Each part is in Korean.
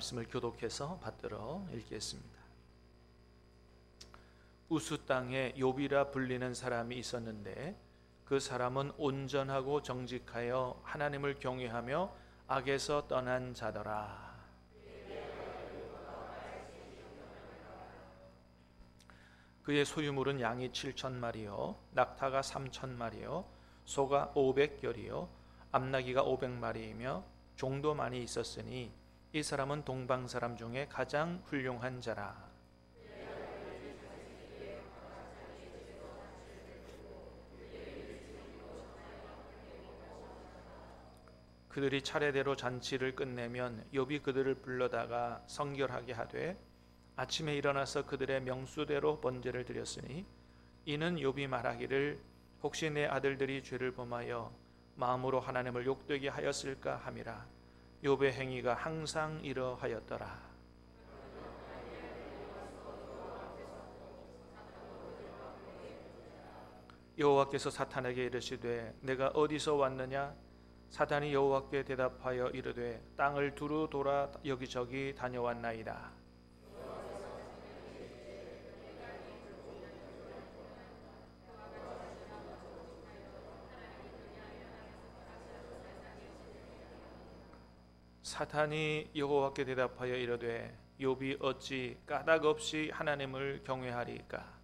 말씀을 교독해서 받들어 읽겠습니다. 우스 땅에 욥이라 불리는 사람이 있었는데 그 사람은 온전하고 정직하여 하나님을 경외하며 악에서 떠난 자더라. 그의 소유물은 양이 7,000마리요 낙타가 3,000마리요 소가 500결이요 암나귀가 500마리이며 종도 많이 있었으니 이 사람은 동방 사람 중에 가장 훌륭한 자라. 그들이 차례대로 잔치를 끝내면 욥이 그들을 불러다가 성결하게 하되 아침에 일어나서 그들의 명수대로 번제를 드렸으니 이는 욥이 말하기를 혹시 내 아들들이 죄를 범하여 마음으로 하나님을 욕되게 하였을까 함이라. 욥의 행위가 항상 이러하였더라. 여호와께서 사탄에게 이르시되 내가 어디서 왔느냐? 사탄이 여호와께 대답하여 이르되 땅을 두루 돌아 여기저기 다녀왔나이다. 사탄이 여호와께 대답하여 이르되 욥이 어찌 까닭 없이 하나님을 경외하리까?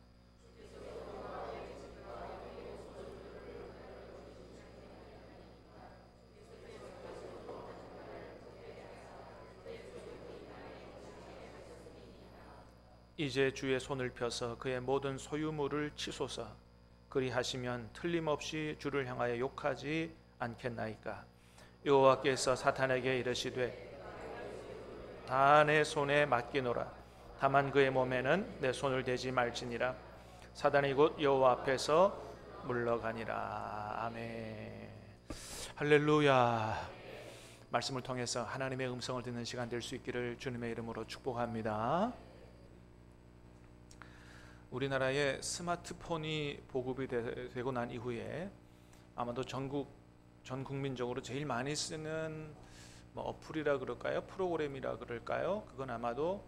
이제 주의 손을 펴서 그의 모든 소유물을 치소서. 그리하시면 틀림없이 주를 향하여 욕하지 않겠나이까? 여호와께서 사탄에게 이르시되 다 내 손에 맡기노라. 다만 그의 몸에는 내 손을 대지 말지니라. 사단이 곧 여호와 앞에서 물러가니라. 아멘. 할렐루야. 말씀을 통해서 하나님의 음성을 듣는 시간 될 수 있기를 주님의 이름으로 축복합니다. 우리나라에 스마트폰이 보급이 되고 난 이후에 아마도 전 국민적으로 제일 많이 쓰는 어플이라 그럴까요? 프로그램이라 그럴까요? 그건 아마도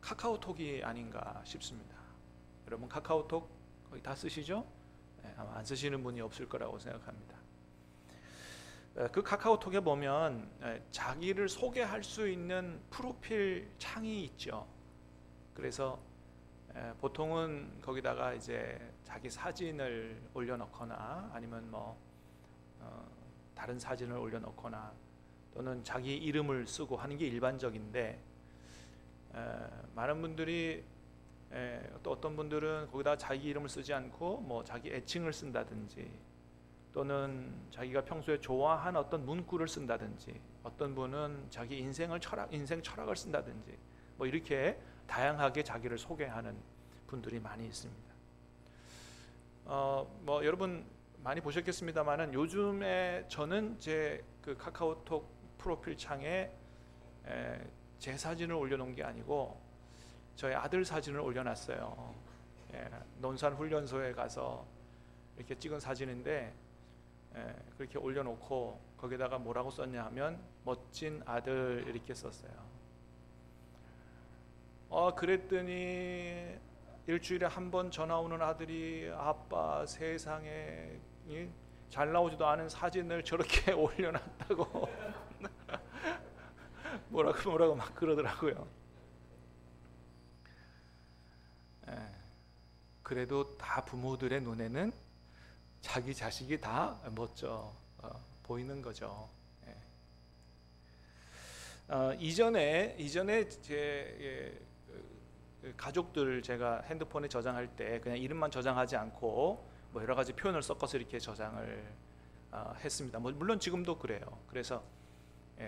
카카오톡이 아닌가 싶습니다. 여러분 카카오톡 거의 다 쓰시죠? 네, 아마 안 쓰시는 분이 없을 거라고 생각합니다. 그 카카오톡에 보면 자기를 소개할 수 있는 프로필 창이 있죠. 그래서 보통은 거기다가 이제 자기 사진을 올려놓거나 아니면 다른 사진을 올려놓거나 또는 자기 이름을 쓰고 하는 게 일반적인데 많은 분들이 또 어떤 분들은 거기다 자기 이름을 쓰지 않고 자기 애칭을 쓴다든지 또는 자기가 평소에 좋아하는 어떤 문구를 쓴다든지 어떤 분은 자기 인생 철학을 쓴다든지 이렇게 다양하게 자기를 소개하는 분들이 많이 있습니다. 여러분 많이 보셨겠습니다만은 요즘에 저는 제 그 카카오톡 프로필 창에 제 사진을 올려놓은 게 아니고 저희 아들 사진을 올려놨어요. 논산 훈련소에 가서 이렇게 찍은 사진인데 그렇게 올려놓고 거기다가 뭐라고 썼냐 하면 멋진 아들 이렇게 썼어요. 그랬더니 일주일에 한 번 전화 오는 아들이 아빠 세상에 잘 나오지도 않은 사진을 저렇게 올려놨다고 뭐라고 막 그러더라고요. 그래도 다 부모들의 눈에는 자기 자식이 다 멋져 보이는 거죠. 이전에 제 가족들 제가 핸드폰에 저장할 때 그냥 이름만 저장하지 않고 여러 가지 표현을 섞어서 이렇게 저장을 했습니다. 물론 지금도 그래요. 그래서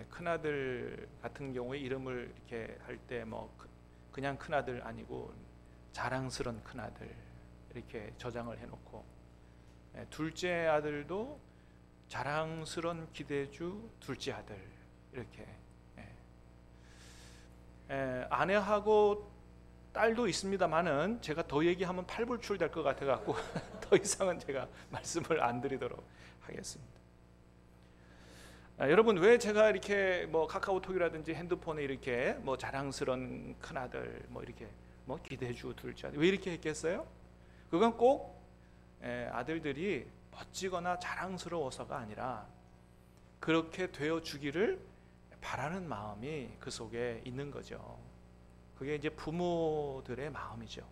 큰아들 같은 경우에 이름을 이렇게 할 때 그냥 큰아들 아니고 자랑스런 큰아들 이렇게 저장을 해놓고 둘째 아들도 자랑스런 기대주 둘째 아들 이렇게 아내하고 딸도 있습니다만은 제가 더 얘기하면 팔불출 될 것 같아 갖고 더 이상은 제가 말씀을 안 드리도록 하겠습니다. 여러분, 왜 제가 이렇게 뭐 카카오톡이라든지 핸드폰에 이렇게 뭐 자랑스러운 큰 아들 뭐 이렇게 뭐 기대주 둘째 아들 왜 이렇게 했겠어요? 그건 꼭 아들들이 멋지거나 자랑스러워서가 아니라 그렇게 되어 주기를 바라는 마음이 그 속에 있는 거죠. 그게 이제 부모들의 마음이죠.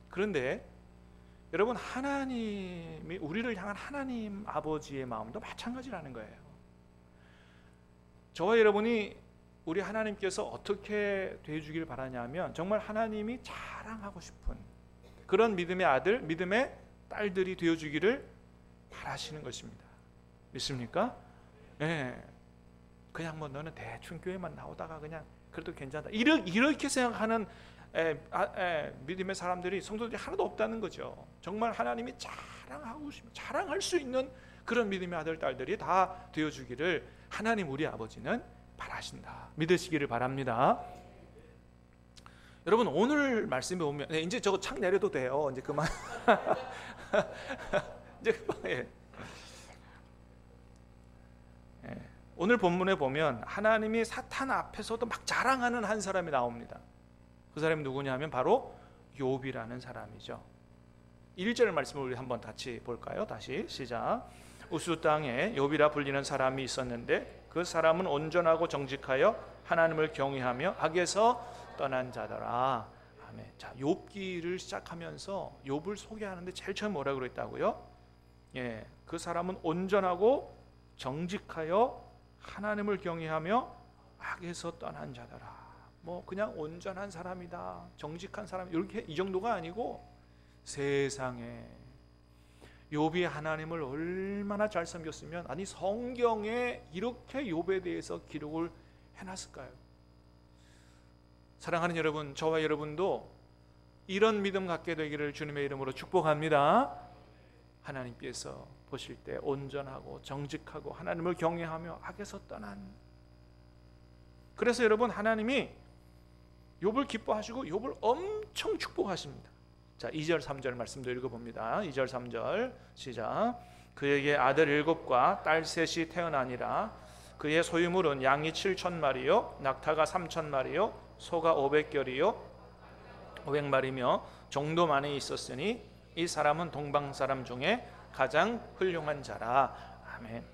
그런데 여러분, 하나님이 우리를 향한 하나님 아버지의 마음도 마찬가지라는 거예요. 저와 여러분이 우리 하나님께서 어떻게 되어주길 바라냐면 정말 하나님이 자랑하고 싶은 그런 믿음의 아들, 믿음의 딸들이 되어주기를 바라시는 것입니다. 믿습니까? 예. 그냥 뭐 너는 대충 교회만 나오다가 그냥 그래도 괜찮다, 이렇게 생각하는 믿음의 사람들이, 성도들이 하나도 없다는 거죠. 정말 하나님이 자랑할 수 있는 그런 믿음의 아들, 딸들이 다 되어주기를 하나님 우리 아버지는 바라신다. 믿으시기를 바랍니다. 여러분, 오늘 말씀에 보면 이제 저거 창 내려도 돼요. 이제 그만. 이제 그만. 예. 오늘 본문에 보면 하나님이 사탄 앞에서도 막 자랑하는 한 사람이 나옵니다. 그 사람이 누구냐면 바로 욥이라는 사람이죠. 1절 말씀을 우리 한번 같이 볼까요? 다시 시작. 우스 땅에 욥이라 불리는 사람이 있었는데 그 사람은 온전하고 정직하여 하나님을 경외하며 악에서 떠난 자더라. 아멘. 자, 욥기를 시작하면서 욥을 소개하는데 제일 처음 뭐라고 그랬다고요? 예, 그 사람은 온전하고 정직하여 하나님을 경외하며 악에서 떠난 자더라. 뭐 그냥 온전한 사람이다, 정직한 사람, 이렇게 이 정도가 아니고 세상에 욥이 하나님을 얼마나 잘 섬겼으면 아니 성경에 이렇게 욥에 대해서 기록을 해놨을까요? 사랑하는 여러분, 저와 여러분도 이런 믿음 갖게 되기를 주님의 이름으로 축복합니다. 하나님께서 보실 때 온전하고 정직하고 하나님을 경외하며 악에서 떠난, 그래서 여러분 하나님이 욥을 기뻐하시고 욥을 엄청 축복하십니다. 자, 2절 3절 말씀도 읽어봅니다. 2절 3절 시작. 그에게 아들 7과 딸 셋이 태어나니라. 그의 소유물은 양이 7,000마리요 낙타가 3,000마리요 소가 500마리며 종도 많이 있었으니 이 사람은 동방 사람 중에 가장 훌륭한 자라. 아멘.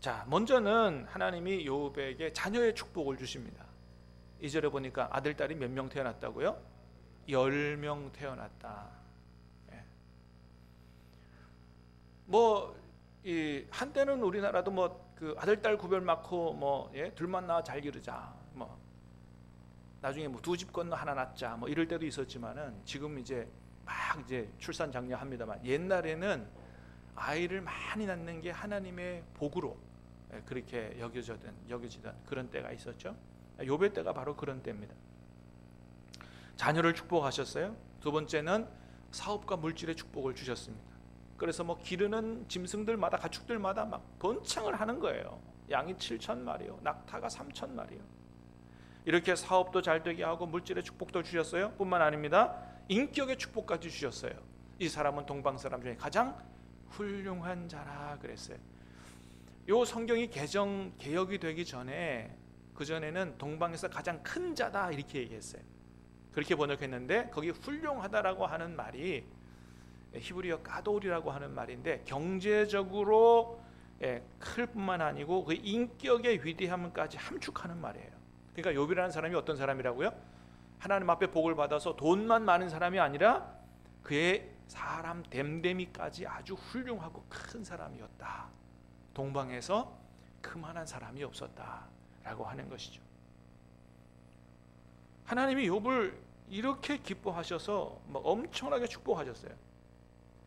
자, 먼저는 하나님이 욥에게 자녀의 축복을 주십니다. 2절에 보니까 아들, 딸이 몇 명 태어났다고요? 10명 태어났다. 예. 한때는 우리나라도 그 아들, 딸 구별 많고 둘만 낳아 잘 기르자, 나중에 두 집 건너 하나 낳자, 이럴 때도 있었지만은 지금 이제 막 출산 장려합니다만 옛날에는 아이를 많이 낳는 게 하나님의 복으로 그렇게 여겨지던 그런 때가 있었죠. 욥의 때가 바로 그런 때입니다. 자녀를 축복하셨어요. 두 번째는 사업과 물질의 축복을 주셨습니다. 그래서 기르는 짐승들마다, 가축들마다 막 번창을 하는 거예요. 양이 7,000마리요 낙타가 3,000마리요 이렇게 사업도 잘 되게 하고 물질의 축복도 주셨어요. 뿐만 아닙니다, 인격의 축복까지 주셨어요. 이 사람은 동방 사람 중에 가장 훌륭한 자라 그랬어요. 요 성경이 개역이 되기 전에, 그전에는 동방에서 가장 큰 자다 이렇게 얘기했어요. 그렇게 번역했는데 거기 훌륭하다라고 하는 말이 히브리어 까돌이라고 하는 말인데 경제적으로 클 뿐만 아니고 그 인격의 위대함까지 함축하는 말이에요. 그러니까 욥이라는 사람이 어떤 사람이라고요? 하나님 앞에 복을 받아서 돈만 많은 사람이 아니라 그의 사람 됨됨이까지 아주 훌륭하고 큰 사람이었다. 동방에서 그만한 사람이 없었다라고 하는 것이죠. 하나님이 욥을 이렇게 기뻐하셔서 엄청나게 축복하셨어요.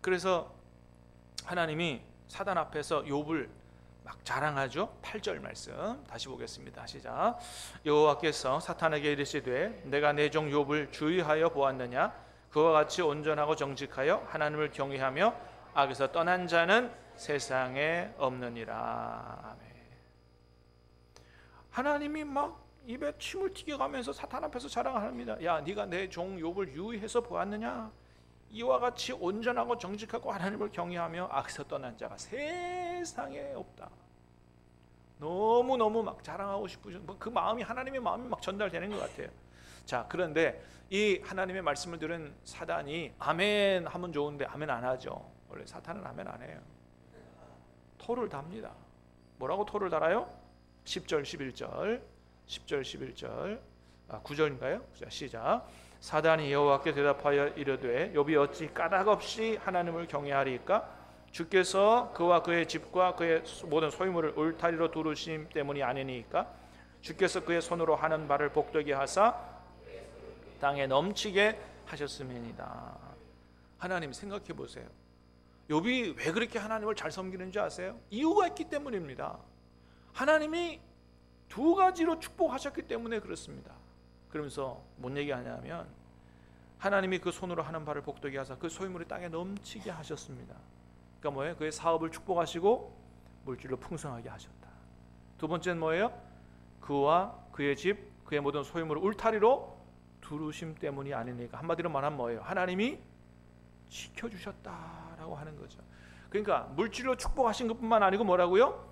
그래서 하나님이 사단 앞에서 욥을 막 자랑하죠. 8절 말씀 다시 보겠습니다. 시작. 여호와께서 사탄에게 이르시되 내가 내 종 욥을 주의하여 보았느냐? 그와 같이 온전하고 정직하여 하나님을 경외하며 악에서 떠난 자는 세상에 없느니라. 아멘. 하나님이 막 입에 침을 튀겨가면서 사탄 앞에서 자랑합니다. 야, 네가 내 종 욥을 유의해서 보았느냐? 이와 같이 온전하고 정직하고 하나님을 경외하며 악에서 떠난 자가 세상에 없다. 너무너무 막 자랑하고 싶으신 그 마음이, 하나님의 마음이 막 전달되는 것 같아요. 자, 그런데 이 하나님의 말씀을 들은 사단이 아멘 하면 좋은데 아멘 안 하죠. 원래 사탄은 아멘 안 해요. 토를 답니다. 뭐라고 토를 달아요? 10절 11절 10절 11절 9절인가요? 자, 시작. 사단이 여호와께 대답하여 이르되 욥이 어찌 까닭없이 하나님을 경외하리이까? 주께서 그와 그의 집과 그의 모든 소유물을 울타리로 두르심 때문이 아니니까? 주께서 그의 손으로 하는 바를 복되게 하사 땅에 넘치게 하셨음이니이다. 하나님 생각해 보세요. 욥이 왜 그렇게 하나님을 잘 섬기는지 아세요? 이유가 있기 때문입니다. 하나님이 두 가지로 축복하셨기 때문에 그렇습니다. 그러면서 뭔 얘기하냐면 하나님이 그 손으로 하는 바를 복되게 하사 그 소유물이 땅에 넘치게 하셨습니다. 그러니까 뭐예요? 그의 사업을 축복하시고 물질로 풍성하게 하셨다. 두 번째는 뭐예요? 그와 그의 집, 그의 모든 소유물을 울타리로 두르심 때문이 아니니까. 한마디로 말하면 뭐예요? 하나님이 지켜주셨다라고 하는 거죠. 그러니까 물질로 축복하신 것뿐만 아니고 뭐라고요?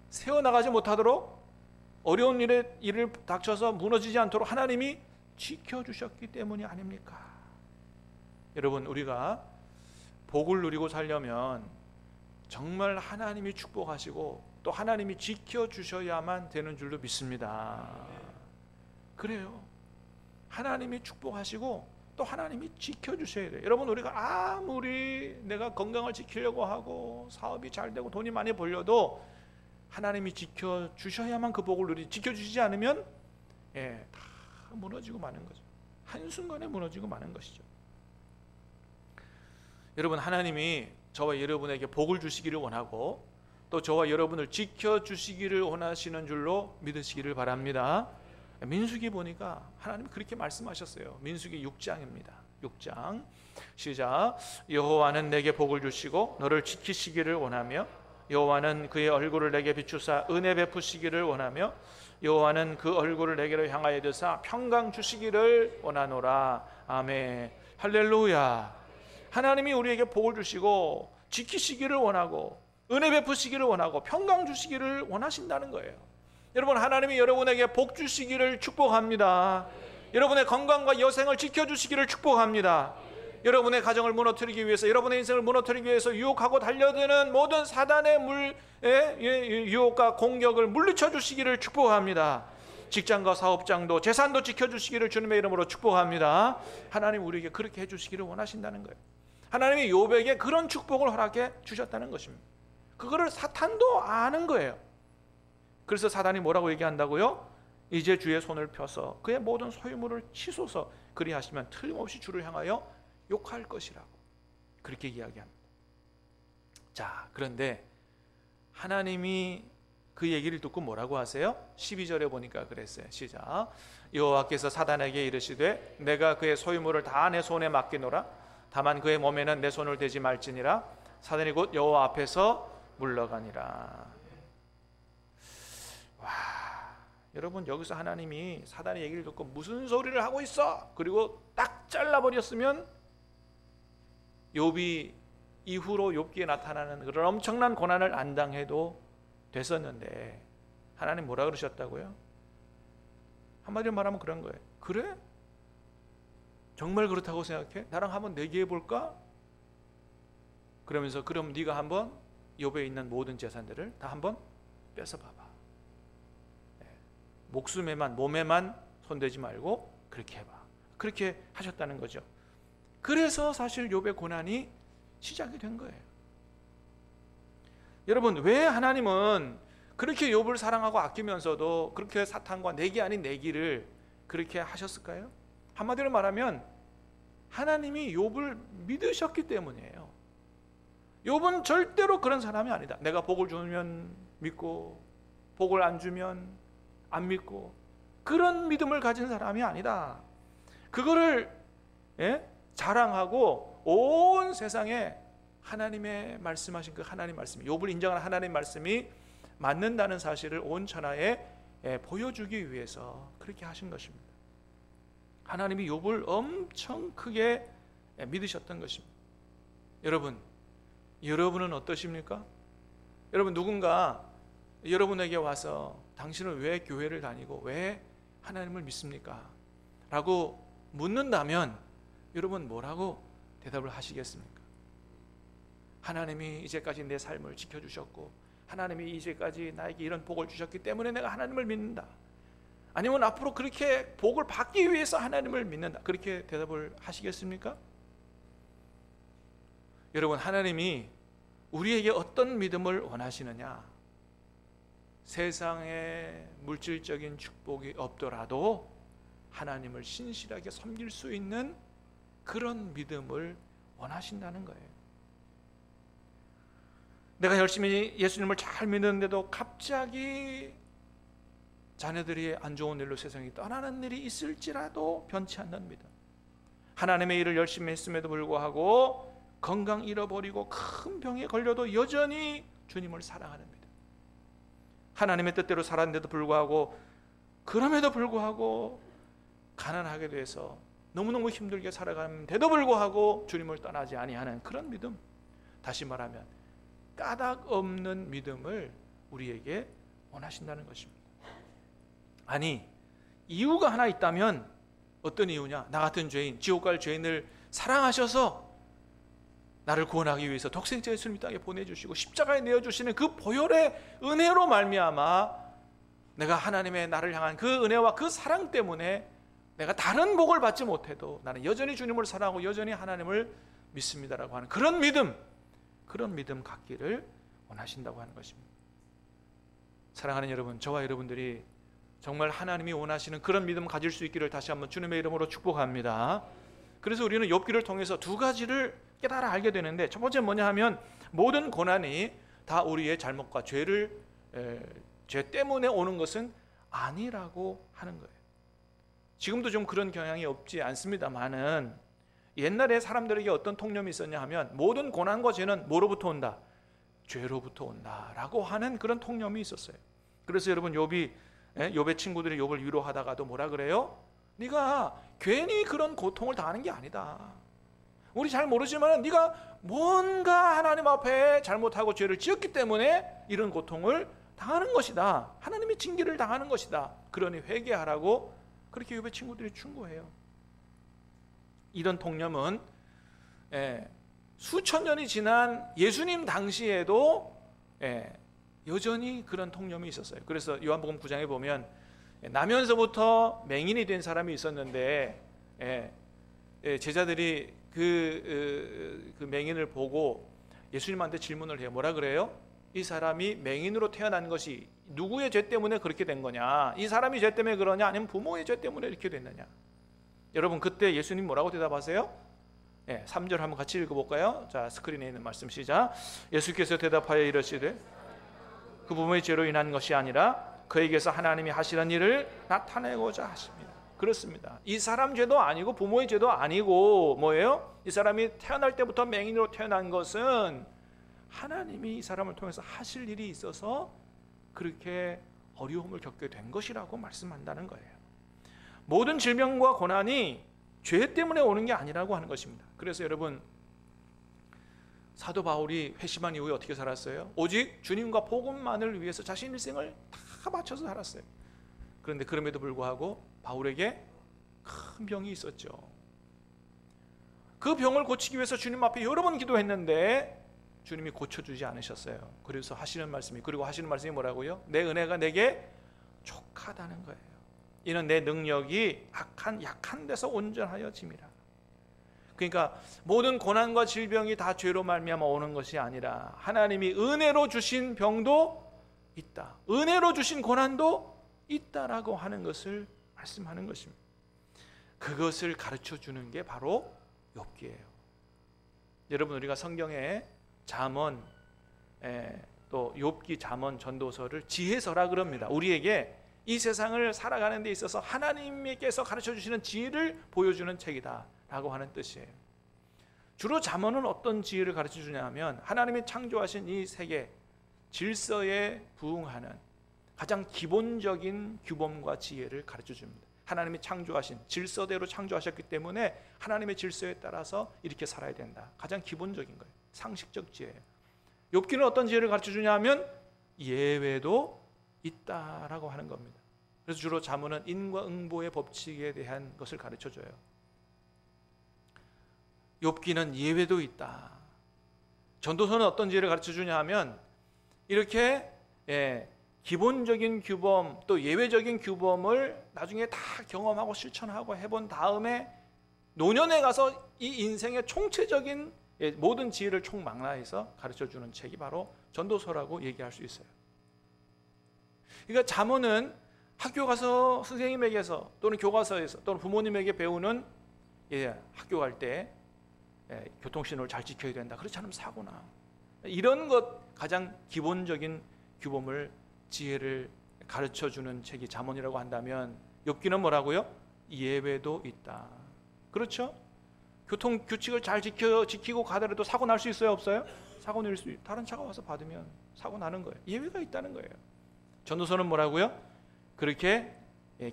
세어나가지 못하도록 어려운 일을 닥쳐서 무너지지 않도록 하나님이 지켜주셨기 때문이 아닙니까? 여러분, 우리가 복을 누리고 살려면 정말 하나님이 축복하시고 또 하나님이 지켜주셔야만 되는 줄로 믿습니다. 그래요. 하나님이 축복하시고 또 하나님이 지켜주셔야 돼요. 여러분, 우리가 아무리 내가 건강을 지키려고 하고 사업이 잘 되고 돈이 많이 벌려도 하나님이 지켜주셔야만 그 복을 누리지, 지켜주시지 않으면 다 무너지고 마는 거죠. 한순간에 무너지고 마는 것이죠. 여러분, 하나님이 저와 여러분에게 복을 주시기를 원하고 또 저와 여러분을 지켜주시기를 원하시는 줄로 믿으시기를 바랍니다. 민수기 보니까 하나님이 그렇게 말씀하셨어요. 민수기 6장입니다. 6장 시작. 여호와는 내게 복을 주시고 너를 지키시기를 원하며 여호와는 그의 얼굴을 내게 비추사 은혜 베푸시기를 원하며 여호와는 그 얼굴을 내게로 향하여 드사 평강 주시기를 원하노라. 아멘. 할렐루야. 하나님이 우리에게 복을 주시고 지키시기를 원하고 은혜 베푸시기를 원하고 평강 주시기를 원하신다는 거예요. 여러분, 하나님이 여러분에게 복 주시기를 축복합니다. 여러분의 건강과 여생을 지켜주시기를 축복합니다. 여러분의 가정을 무너뜨리기 위해서, 여러분의 인생을 무너뜨리기 위해서 유혹하고 달려드는 모든 사단의 유혹과 공격을 물리쳐 주시기를 축복합니다. 직장과 사업장도 재산도 지켜주시기를 주님의 이름으로 축복합니다. 하나님 우리에게 그렇게 해주시기를 원하신다는 거예요. 하나님이 욥에게 그런 축복을 허락해 주셨다는 것입니다. 그거를 사탄도 아는 거예요. 그래서 사단이 뭐라고 얘기한다고요? 이제 주의 손을 펴서 그의 모든 소유물을 치소서, 그리하시면 틀림없이 주를 향하여 욕할 것이라고 그렇게 이야기합니다. 자, 그런데 하나님이 그 얘기를 듣고 뭐라고 하세요? 12절에 보니까 그랬어요. 시작. 여호와께서 사단에게 이르시되 내가 그의 소유물을 다 내 손에 맡기노라. 다만 그의 몸에는 내 손을 대지 말지니라. 사단이 곧 여호와 앞에서 물러가니라. 와, 여러분, 여기서 하나님이 사단의 얘기를 듣고 무슨 소리를 하고 있어? 그리고 딱 잘라버렸으면 욥이 이후로 욥기에 나타나는 그런 엄청난 고난을 안 당해도 됐었는데 하나님 뭐라 그러셨다고요? 한마디로 말하면 그런 거예요. 그래? 정말 그렇다고 생각해? 나랑 한번 내기해 볼까? 그러면서 그럼 네가 한번 욥에 있는 모든 재산들을 다 한번 뺏어 봐봐. 목숨에만, 몸에만 손대지 말고 그렇게 해봐. 그렇게 하셨다는 거죠. 그래서 사실 욥의 고난이 시작이 된 거예요. 여러분, 왜 하나님은 그렇게 욥을 사랑하고 아끼면서도 그렇게 사탄과 내기 아닌 내기를 그렇게 하셨을까요? 한마디로 말하면 하나님이 욥을 믿으셨기 때문이에요. 욥은 절대로 그런 사람이 아니다. 내가 복을 주면 믿고 복을 안 주면 안 믿고, 그런 믿음을 가진 사람이 아니다. 그거를 자랑하고 온 세상에 하나님의 말씀하신 그 하나님 말씀이, 욥을 인정하는 하나님 말씀이 맞는다는 사실을 온 천하에 보여주기 위해서 그렇게 하신 것입니다. 하나님이 욥을 엄청 크게 믿으셨던 것입니다. 여러분, 여러분은 어떠십니까? 여러분, 누군가 여러분에게 와서 당신은 왜 교회를 다니고 왜 하나님을 믿습니까? 라고 묻는다면 여러분 뭐라고 대답을 하시겠습니까? 하나님이 이제까지 내 삶을 지켜주셨고 하나님이 이제까지 나에게 이런 복을 주셨기 때문에 내가 하나님을 믿는다. 아니면 앞으로 그렇게 복을 받기 위해서 하나님을 믿는다. 그렇게 대답을 하시겠습니까? 여러분, 하나님이 우리에게 어떤 믿음을 원하시느냐? 세상에 물질적인 축복이 없더라도 하나님을 신실하게 섬길 수 있는 그런 믿음을 원하신다는 거예요. 내가 열심히 예수님을 잘 믿는데도 갑자기 자녀들이 안 좋은 일로 세상에 떠나는 일이 있을지라도 변치 않는 믿음. 하나님의 일을 열심히 했음에도 불구하고 건강 잃어버리고 큰 병에 걸려도 여전히 주님을 사랑하는 믿음. 하나님의 뜻대로 살았는데도 불구하고 그럼에도 불구하고 가난하게 돼서 너무너무 힘들게 살아가는데도 불구하고 주님을 떠나지 아니하는 그런 믿음. 다시 말하면 까닭 없는 믿음을 우리에게 원하신다는 것입니다. 아니, 이유가 하나 있다면 어떤 이유냐? 나 같은 죄인, 지옥 갈 죄인을 사랑하셔서 나를 구원하기 위해서 독생자 예수님 이 땅에 보내주시고 십자가에 내어주시는 그 보혈의 은혜로 말미암아 내가 하나님의 나를 향한 그 은혜와 그 사랑 때문에 내가 다른 복을 받지 못해도 나는 여전히 주님을 사랑하고 여전히 하나님을 믿습니다라고 하는 그런 믿음 갖기를 원하신다고 하는 것입니다. 사랑하는 여러분, 저와 여러분들이 정말 하나님이 원하시는 그런 믿음 가질 수 있기를 다시 한번 주님의 이름으로 축복합니다. 그래서 우리는 욥기를 통해서 두 가지를 깨달아 알게 되는데, 첫 번째는 뭐냐 하면 모든 고난이 다 우리의 잘못과 죄 때문에 오는 것은 아니라고 하는 거예요. 지금도 좀 그런 경향이 없지 않습니다만은 옛날에 사람들에게 어떤 통념이 있었냐 하면 모든 고난과 죄는 뭐로부터 온다? 죄로부터 온다라고 하는 그런 통념이 있었어요. 그래서 여러분, 욥의 친구들이 욥을 위로하다가도 뭐라 그래요? 네가 괜히 그런 고통을 당하는 게 아니다. 우리 잘 모르지만 네가 뭔가 하나님 앞에 잘못하고 죄를 지었기 때문에 이런 고통을 당하는 것이다. 하나님의 징계를 당하는 것이다. 그러니 회개하라고 그렇게 욥의 친구들이 충고해요. 이런 통념은 수천 년이 지난 예수님 당시에도 여전히 그런 통념이 있었어요. 그래서 요한복음 9장에 보면 나면서부터 맹인이 된 사람이 있었는데 제자들이 그 맹인을 보고 예수님한테 질문을 해요. 뭐라 그래요? 이 사람이 맹인으로 태어난 것이 누구의 죄 때문에 그렇게 된 거냐? 이 사람이 죄 때문에 그러냐? 아니면 부모의 죄 때문에 이렇게 됐느냐? 여러분, 그때 예수님 뭐라고 대답하세요? 3절 한번 같이 읽어볼까요? 자, 스크린에 있는 말씀 시작. 예수께서 대답하여 이르시되 그 부모의 죄로 인한 것이 아니라 그에게서 하나님이 하시는 일을 나타내고자 하십니다. 그렇습니다. 이 사람 죄도 아니고 부모의 죄도 아니고 뭐예요? 이 사람이 태어날 때부터 맹인으로 태어난 것은 하나님이 이 사람을 통해서 하실 일이 있어서 그렇게 어려움을 겪게 된 것이라고 말씀한다는 거예요. 모든 질병과 고난이 죄 때문에 오는 게 아니라고 하는 것입니다. 그래서 여러분, 사도 바울이 회심한 이후에 어떻게 살았어요? 오직 주님과 복음만을 위해서 자신 일생을 다 바쳐서 살았어요. 그런데 그럼에도 불구하고 바울에게 큰 병이 있었죠. 그 병을 고치기 위해서 주님 앞에 여러 번 기도했는데 주님이 고쳐주지 않으셨어요. 그리고 하시는 말씀이 뭐라고요? 내 은혜가 내게 족하다는 거예요. 이는 내 능력이 약한 데서 온전하여 짐이라. 그러니까 모든 고난과 질병이 다 죄로 말미암아 오는 것이 아니라 하나님이 은혜로 주신 병도 있다, 은혜로 주신 고난도 있다라고 하는 것을 말씀하는 것입니다. 그것을 가르쳐 주는 게 바로 욥기예요. 여러분, 우리가 성경에 잠언, 또 욥기, 잠언, 전도서를 지혜서라 그럽니다. 우리에게 이 세상을 살아가는 데 있어서 하나님께서 가르쳐 주시는 지혜를 보여주는 책이다 라고 하는 뜻이에요. 주로 잠언은 어떤 지혜를 가르쳐 주냐면 하나님이 창조하신 이 세계 질서에 부응하는 가장 기본적인 규범과 지혜를 가르쳐 줍니다. 하나님이 창조하신 질서대로 창조하셨기 때문에 하나님의 질서에 따라서 이렇게 살아야 된다. 가장 기본적인 거예요. 상식적 지혜예요. 욥기는 어떤 지혜를 가르쳐 주냐면 예외도 있다라고 하는 겁니다. 그래서 주로 잠언은 인과응보의 법칙에 대한 것을 가르쳐줘요. 욥기는 예외도 있다. 전도서는 어떤 지혜를 가르쳐주냐 하면 이렇게 기본적인 규범 또 예외적인 규범을 나중에 다 경험하고 실천하고 해본 다음에 노년에 가서 이 인생의 총체적인 모든 지혜를 총망라해서 가르쳐주는 책이 바로 전도서라고 얘기할 수 있어요. 그러니까 잠언은 학교 가서 선생님에게서 또는 교과서에서 또는 부모님에게 배우는 학교 갈 때 교통신호를 잘 지켜야 된다. 그렇지 않으면 사고나. 이런 것 가장 기본적인 규범을 지혜를 가르쳐주는 책이 잠언이라고 한다면 욥기는 뭐라고요? 예외도 있다. 그렇죠? 교통 규칙을 잘 지키고 가더라도 사고 날 수 있어요? 없어요? 사고 낼 수 다른 차가 와서 받으면 사고 나는 거예요. 예외가 있다는 거예요. 전도서는 뭐라고요? 그렇게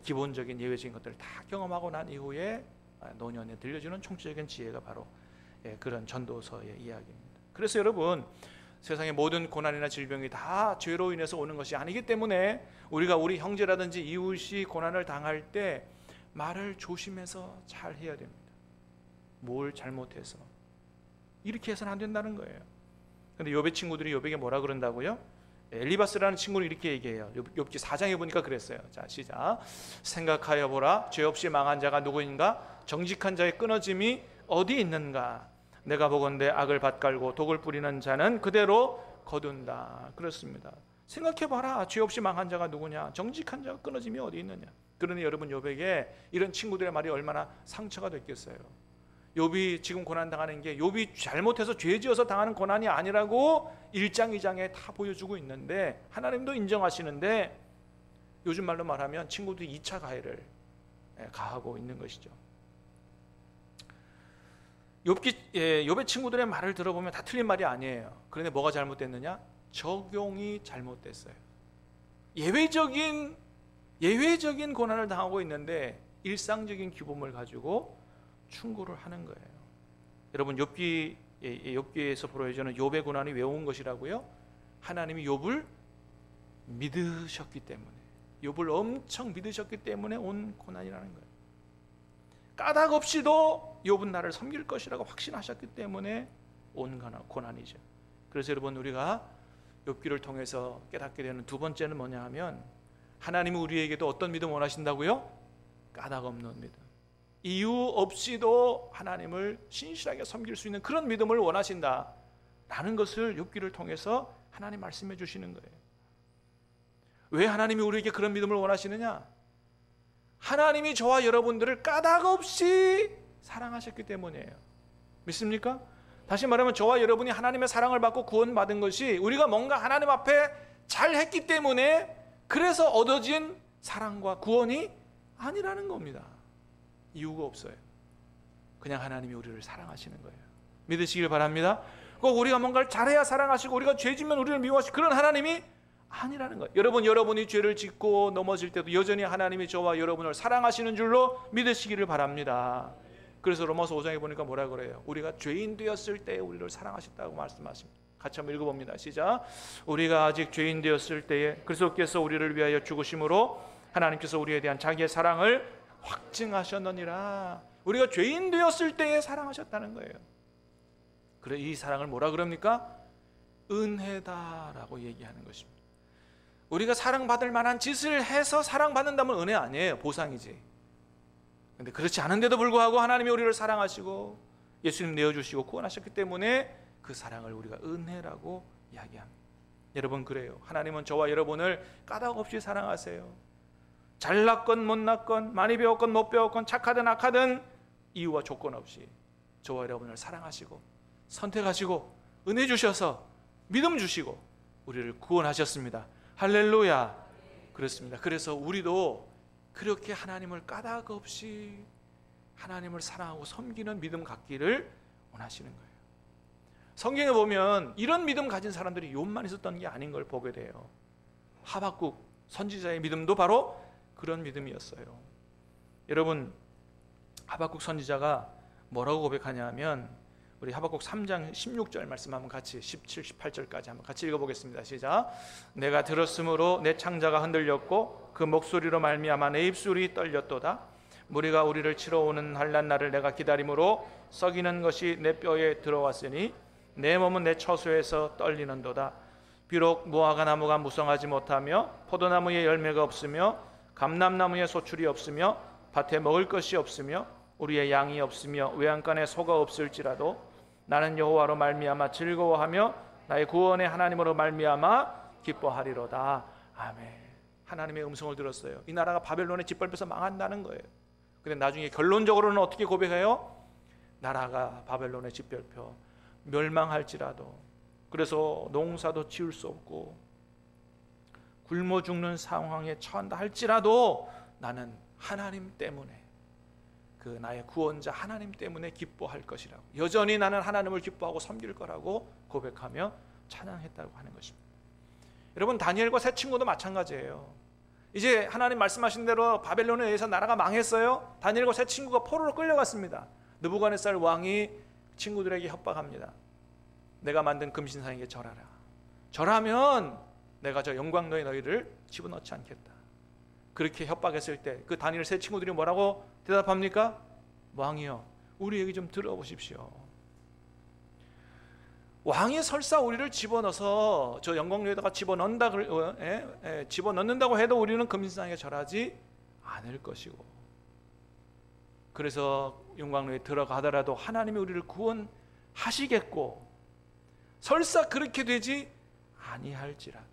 기본적인 예외적인 것들을 다 경험하고 난 이후에 노년에 들려주는 총체적인 지혜가 바로 그런 전도서의 이야기입니다. 그래서 여러분, 세상의 모든 고난이나 질병이 다 죄로 인해서 오는 것이 아니기 때문에 우리가 우리 형제라든지 이웃이 고난을 당할 때 말을 조심해서 잘 해야 됩니다. 뭘 잘못해서 이렇게 해서는 안 된다는 거예요. 근데 욥의 친구들이 욥에게 뭐라 그런다고요? 엘리바스라는 친구는 이렇게 얘기해요. 욥기 4장에 보니까 그랬어요. 자, 시작. 생각하여 보라, 죄 없이 망한 자가 누구인가? 정직한 자의 끊어짐이 어디 있는가? 내가 보건대 악을 밭갈고 독을 뿌리는 자는 그대로 거둔다. 그렇습니다. 생각해봐라. 죄 없이 망한 자가 누구냐? 정직한 자가 끊어짐이 어디 있느냐? 그러니 여러분, 욥에게 이런 친구들의 말이 얼마나 상처가 됐겠어요. 욥이 지금 고난당하는 게 욥이 잘못해서 죄지어서 당하는 고난이 아니라고 1장 2장에 다 보여주고 있는데 하나님도 인정하시는데 요즘 말로 말하면 친구들이 2차 가해를 가하고 있는 것이죠. 욥의 친구들의 말을 들어보면 다 틀린 말이 아니에요. 그런데 뭐가 잘못됐느냐? 적용이 잘못됐어요. 예외적인 고난을 당하고 있는데 일상적인 규범을 가지고 충고를 하는 거예요. 여러분, 욥기에서 보여주는 욥의 고난이 왜 온 것이라고요? 하나님이 욥을 믿으셨기 때문에, 욥을 엄청 믿으셨기 때문에 온 고난이라는 거예요. 까닭 없이도 욥은 나를 섬길 것이라고 확신하셨기 때문에 온 고난이죠. 그래서 여러분, 우리가 욥기를 통해서 깨닫게 되는 두 번째는 뭐냐 하면 하나님이 우리에게도 어떤 믿음 원하신다고요? 까닭 없는 믿음. 이유 없이도 하나님을 신실하게 섬길 수 있는 그런 믿음을 원하신다라는 것을 욥기를 통해서 하나님 말씀해 주시는 거예요. 왜 하나님이 우리에게 그런 믿음을 원하시느냐? 하나님이 저와 여러분들을 까닭 없이 사랑하셨기 때문이에요. 믿습니까? 다시 말하면 저와 여러분이 하나님의 사랑을 받고 구원받은 것이 우리가 뭔가 하나님 앞에 잘했기 때문에 그래서 얻어진 사랑과 구원이 아니라는 겁니다. 이유가 없어요. 그냥 하나님이 우리를 사랑하시는 거예요. 믿으시길 바랍니다. 꼭 우리가 뭔가를 잘해야 사랑하시고 우리가 죄지면 우리를 미워하시고 그런 하나님이 아니라는 거예요. 여러분이 죄를 짓고 넘어질 때도 여전히 하나님이 저와 여러분을 사랑하시는 줄로 믿으시기를 바랍니다. 그래서 로마서 5장에 보니까 뭐라 그래요? 우리가 죄인 되었을 때 우리를 사랑하셨다고 말씀하십니다. 같이 한번 읽어봅니다. 시작. 우리가 아직 죄인 되었을 때에 그리스도께서 우리를 위하여 죽으심으로 하나님께서 우리에 대한 자기의 사랑을 확증하셨느니라. 우리가 죄인 되었을 때에 사랑하셨다는 거예요. 그래, 이 사랑을 뭐라 그럽니까? 은혜다라고 얘기하는 것입니다. 우리가 사랑받을 만한 짓을 해서 사랑받는다면 은혜 아니에요. 보상이지. 근데 그렇지 않은데도 불구하고 하나님이 우리를 사랑하시고 예수님 내어주시고 구원하셨기 때문에 그 사랑을 우리가 은혜라고 이야기합니다. 여러분, 그래요. 하나님은 저와 여러분을 까닭 없이 사랑하세요. 잘났건 못났건 많이 배웠건 못 배웠건 착하든 악하든 이유와 조건 없이 저와 여러분을 사랑하시고 선택하시고 은혜 주셔서 믿음 주시고 우리를 구원하셨습니다. 할렐루야. 그렇습니다. 그래서 우리도 그렇게 하나님을 까닭 없이 하나님을 사랑하고 섬기는 믿음 갖기를 원하시는 거예요. 성경에 보면 이런 믿음 가진 사람들이 욥만 있었던 게 아닌 걸 보게 돼요. 하박국 선지자의 믿음도 바로 그런 믿음이었어요. 여러분, 하박국 선지자가 뭐라고 고백하냐 하면 우리 하박국 3장 16절 말씀 한번 같이 17, 18절까지 한번 같이 읽어보겠습니다. 시작. 내가 들었으므로 내 창자가 흔들렸고 그 목소리로 말미암아 내 입술이 떨렸도다. 무리가 우리를 치러 오는 환난 날을 내가 기다림으로 썩이는 것이 내 뼈에 들어왔으니 내 몸은 내 처소에서 떨리는도다. 비록 무화과 나무가 무성하지 못하며 포도나무에 열매가 없으며 감람나무에 소출이 없으며 밭에 먹을 것이 없으며 우리의 양이 없으며 외양간에 소가 없을지라도 나는 여호와로 말미암아 즐거워하며 나의 구원의 하나님으로 말미암아 기뻐하리로다. 아멘. 하나님의 음성을 들었어요. 이 나라가 바벨론에 짓밟혀서 망한다는 거예요. 근데 나중에 결론적으로는 어떻게 고백해요? 나라가 바벨론에 짓밟혀 멸망할지라도, 그래서 농사도 지을 수 없고 굶어 죽는 상황에 처한다 할지라도 나는 하나님 때문에, 그 나의 구원자 하나님 때문에 기뻐할 것이라고, 여전히 나는 하나님을 기뻐하고 섬길 거라고 고백하며 찬양했다고 하는 것입니다. 여러분, 다니엘과 세 친구도 마찬가지예요. 이제 하나님 말씀하신 대로 바벨론에 의해서 나라가 망했어요. 다니엘과 세 친구가 포로로 끌려갔습니다. 느부갓네살 왕이 친구들에게 협박합니다. 내가 만든 금신상에게 절하라. 절하면 내가 저 영광로에 너희를 집어넣지 않겠다. 그렇게 협박했을 때 그 다니엘 세 친구들이 뭐라고 대답합니까? 왕이여, 우리 얘기 좀 들어보십시오. 왕이 설사 우리를 집어넣어서 저 영광로에다가 집어넣는다고 해도 우리는 금신상에 절하지 않을 것이고, 그래서 영광로에 들어가더라도 하나님이 우리를 구원하시겠고, 설사 그렇게 되지 아니할지라도,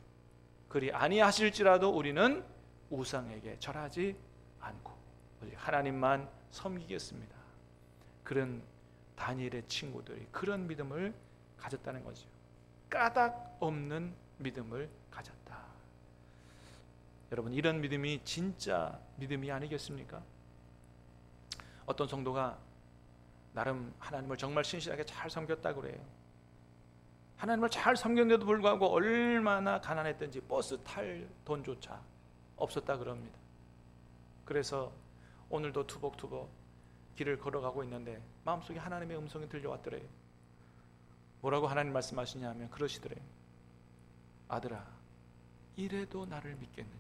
그리 아니하실지라도 우리는 우상에게 절하지 않고 오직 하나님만 섬기겠습니다. 그런 다니엘의 친구들이 그런 믿음을 가졌다는 거죠. 까닭 없는 믿음을 가졌다. 여러분, 이런 믿음이 진짜 믿음이 아니겠습니까? 어떤 성도가 나름 하나님을 정말 신실하게 잘 섬겼다고 그래요. 하나님을 잘 섬겼는데도 불구하고 얼마나 가난했던지 버스 탈 돈조차 없었다 그럽니다. 그래서 오늘도 투벅투벅 길을 걸어가고 있는데 마음속에 하나님의 음성이 들려왔더래요. 뭐라고 하나님 말씀하시냐면 그러시더래요. 아들아, 이래도 나를 믿겠느냐.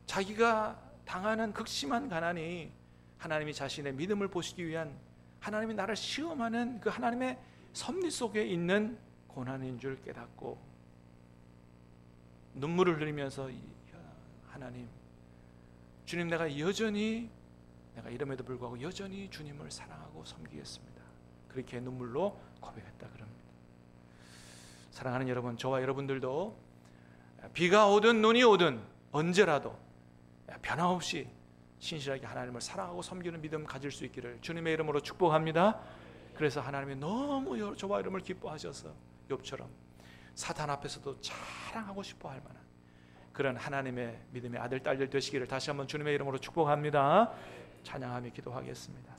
자기가 당하는 극심한 가난이 하나님이 자신의 믿음을 보시기 위한, 하나님이 나를 시험하는 그 하나님의 섭리 속에 있는 고난인 줄 깨닫고 눈물을 흘리면서 하나님, 주님, 내가 이름에도 불구하고 여전히 주님을 사랑하고 섬기겠습니다. 그렇게 눈물로 고백했다 그럽니다. 사랑하는 여러분, 저와 여러분들도 비가 오든 눈이 오든 언제라도 변함없이 신실하게 하나님을 사랑하고 섬기는 믿음 가질 수 있기를 주님의 이름으로 축복합니다. 그래서 하나님이 너무 저와 여러분을 기뻐하셔서 욥처럼 사탄 앞에서도 자랑하고 싶어 할 만한 그런 하나님의 믿음의 아들, 딸들 되시기를 다시 한번 주님의 이름으로 축복합니다. 찬양하며 기도하겠습니다.